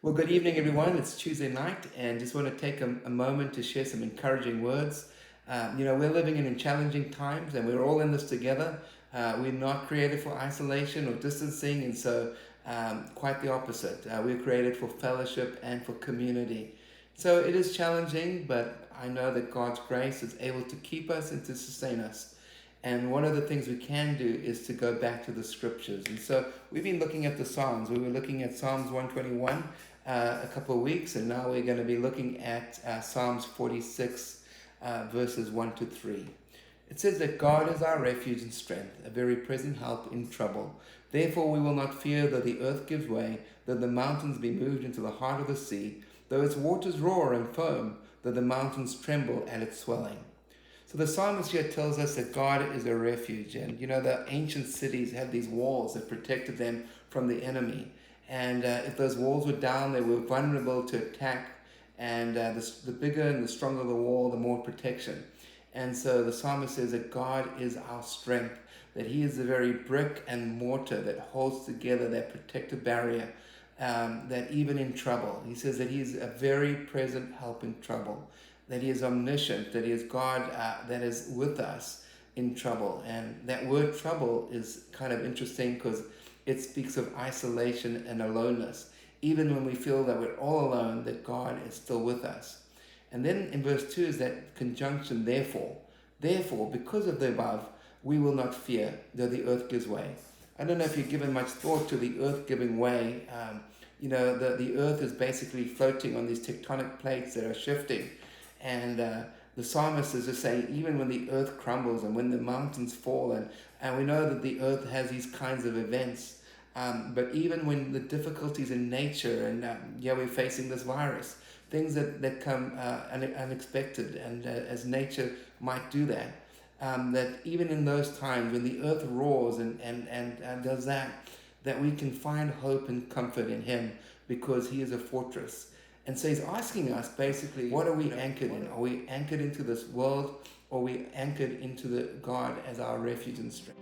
Well, good evening, everyone. It's Tuesday night, and just want to take a moment to share some encouraging words. We're living in challenging times, and we're all in this together. We're not created for isolation or distancing, and so quite the opposite. We're created for fellowship and for community. So it is challenging, but I know that God's grace is able to keep us and to sustain us. And one of the things we can do is to go back to the scriptures. And so we've been looking at the Psalms. We were looking at Psalms 121 a couple of weeks, and now we're going to be looking at Psalms 46, verses 1 to 3. It says that God is our refuge and strength, a very present help in trouble. Therefore we will not fear though the earth gives way, though the mountains be moved into the heart of the sea, though its waters roar and foam, though the mountains tremble at its swelling. So the psalmist here tells us that God is a refuge. And the ancient cities had these walls that protected them from the enemy. And if those walls were down, they were vulnerable to attack. And the bigger and the stronger the wall, the more protection. And so the psalmist says that God is our strength, that He is the very brick and mortar that holds together that protective barrier, that even in trouble, He says that He is a very present help in trouble, that He is omniscient, that He is God that is with us in trouble. And that word trouble is kind of interesting because it speaks of isolation and aloneness. Even when we feel that we're all alone, that God is still with us. And then in verse 2 is that conjunction, therefore. Therefore, because of the above, we will not fear, though the earth gives way. I don't know if you've given much thought to the earth giving way. The earth is basically floating on these tectonic plates that are shifting. And the psalmist is just saying, even when the earth crumbles and when the mountains fall, and we know that the earth has these kinds of events, but even when the difficulties in nature, and we're facing this virus, things that come unexpected, and as nature might do that, that even in those times when the earth roars and does that we can find hope and comfort in Him because He is a fortress. And so He's asking us basically, what are we anchored in? Are we anchored into this world, or are we anchored into the God as our refuge and strength?